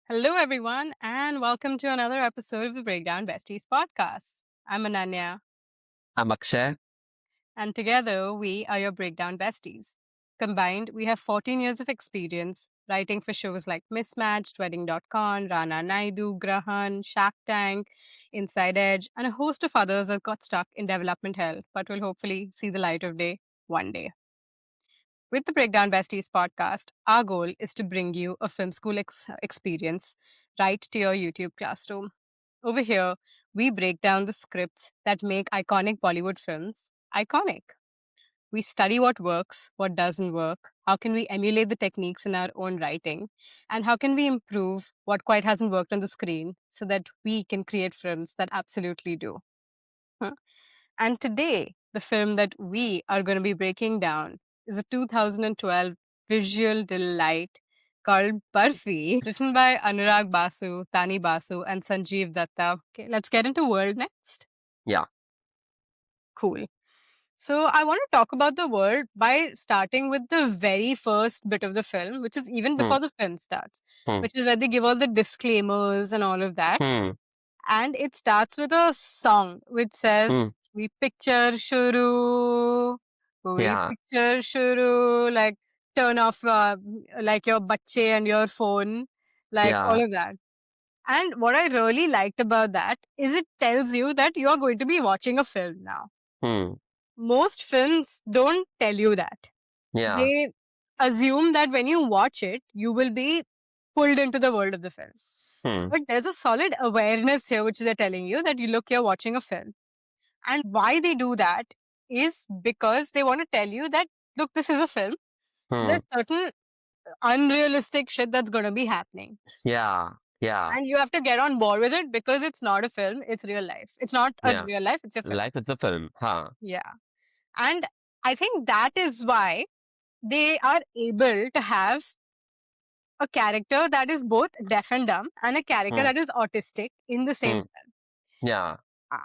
Hello, everyone, and welcome to another episode of the Breakdown Besties podcast. I'm Ananya, I'm Akshay. and together we are your Breakdown Besties. Combined, we have 14 years of experience writing for shows like Mismatched, Wedding.com, Rana Naidu, Grahan, Shark Tank, Inside Edge, and a host of others that got stuck in development hell, but will hopefully see the light of day one day. With the Breakdown Besties podcast, our goal is to bring you a film school experience right to your YouTube classroom. Over here, we break down the scripts that make iconic Bollywood films iconic. We study what works, what doesn't work, how can we emulate the techniques in our own writing, and how can we improve what quite hasn't worked on the screen so that we can create films that absolutely do. Huh? And today, the film that we are going to be breaking down is a 2012 visual delight called Barfi, written by Anurag Basu, Tani Basu, and Sanjeev Datta. Okay, let's get into world next. Yeah. Cool. So I want to talk about the world by starting with the very first bit of the film, which is even Hmm. before the film starts, Hmm. which is where they give all the disclaimers and all of that. Hmm. And it starts with a song which says, Hmm. "We picture shuru, we Yeah. picture shuru," like turn off like your bache and your phone, like Yeah. all of that. And what I really liked about that is it tells you that you are going to be watching a film now. Hmm. Most films don't tell you that. Yeah. They assume that when you watch it, you will be pulled into the world of the film. Hmm. But there's a solid awareness here which they're telling you that you look, you're watching a film. And why they do that is because they want to tell you that, look, this is a film. So Hmm. there's certain unrealistic shit that's going to be happening. Yeah. Yeah. And you have to get on board with it because it's not a film, it's real life. It's not a Yeah. real life, it's a film. Life is a film. Huh. Yeah. And I think that is why they are able to have a character that is both deaf and dumb and a character Hmm. that is autistic in the same Hmm. film. Yeah.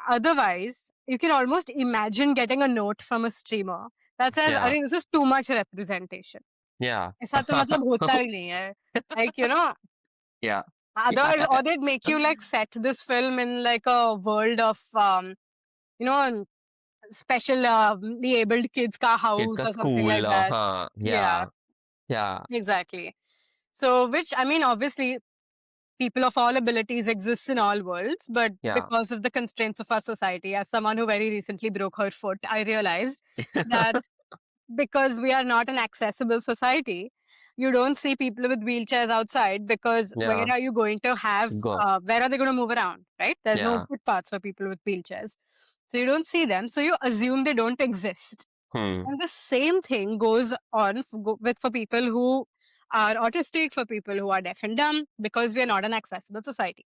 Otherwise, you can almost imagine getting a note from a streamer that says, Yeah. "Arey, this is too much representation. Yeah. ऐसा तो मतलब होता ही नहीं है." Like, Yeah. otherwise, or they'd make you like set this film in like a world of, you know, special abled kids ka Kids house ka or something school. like that. Huh. Yeah, Yeah. Yeah. exactly. So, which I mean, obviously, people of all abilities exist in all worlds, but Yeah. because of the constraints of our society, as someone who very recently broke her foot, I realized that because we are not an accessible society, you don't see people with wheelchairs outside because where Yeah. are you going to have, Go. where are they going to move around, right? There's no Yeah. footpaths for people with wheelchairs. So you don't see them, so you assume they don't exist. Hmm. And the same thing goes on with for people who are autistic, for people who are deaf and dumb, because we are not an accessible society.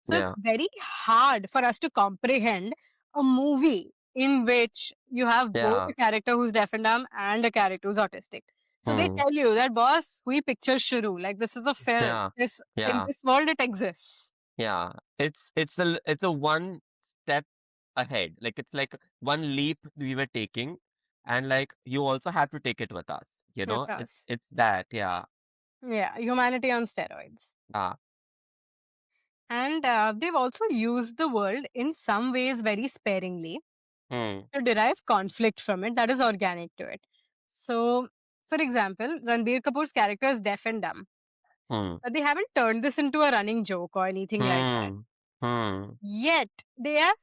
So it's Yeah. very hard for us to comprehend a movie in which you have both Yeah. a character who's deaf and dumb and a character who's autistic. So they Hmm. tell you that, boss, we picture Shuru, like this is a film. Yeah. This in Yeah. this world it exists. Yeah. It's a one step ahead. Like it's like one leap we were taking, and like you also have to take it with us. With It's us. it's that. Yeah. Yeah, humanity on steroids. Ah. And they've also used the world in some ways very sparingly Hmm. to derive conflict from it that is organic to it. So, for example, Ranbir Kapoor's character is deaf and dumb, Hmm. but they haven't turned this into a running joke or anything like that. Hmm. Hmm. Yet, they have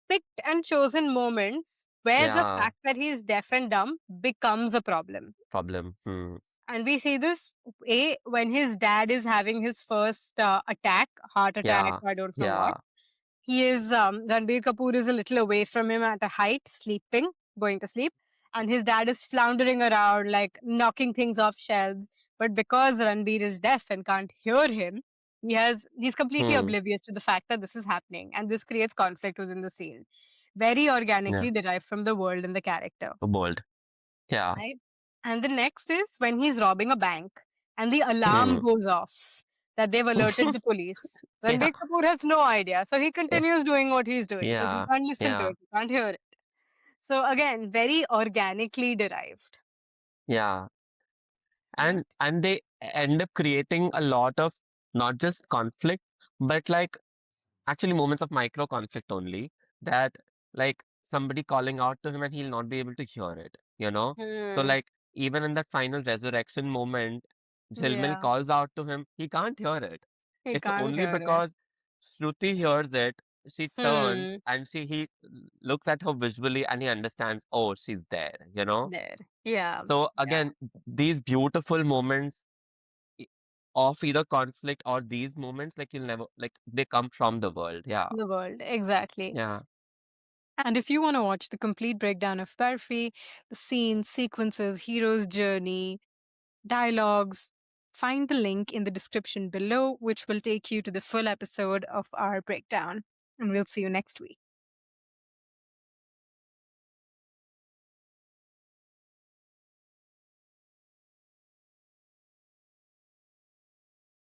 picked and chosen moments where the Yeah. fact that he is deaf and dumb becomes a problem. Problem. Hmm. And we see this when his dad is having his first attack, heart attack, Yeah. I don't know what. Yeah. He is Ranbir Kapoor is a little away from him at a height, sleeping, going to sleep, and his dad is floundering around, like knocking things off shelves. But because Ranbir is deaf and can't hear him, he's completely Hmm. oblivious to the fact that this is happening, and this creates conflict within the scene, very Yeah. organically derived from the world and the character. Bold. Yeah. Right? And the next is when he's robbing a bank and the alarm Hmm. goes off that they've alerted the police. Yeah. Ranbir Kapoor has no idea. So he continues doing what he's doing because he Yeah. can't listen to Yeah. it, he can't hear it. So again, very organically derived. Yeah. Right? And they end up creating a lot of not just conflict, but like actually moments of micro conflict only, that like somebody calling out to him and he'll not be able to hear it, you know? So Hmm. like even in that final resurrection moment, Jhilmil Yeah, calls out to him, he can't hear it. he It's can't only hear it. because Shruti hears it, she turns Hmm. and he looks at her visually and he understands, oh, she's there, you know? There. Yeah, So yeah. again, these beautiful moments i- of either conflict or these moments, like you'll never like they come from the world. Yeah. The world. Exactly. Yeah. And if you want to watch the complete breakdown of Barfi, the scenes, sequences, hero's journey, dialogues, find the link in the description below, which will take you to the full episode of our breakdown. And we'll see you next week.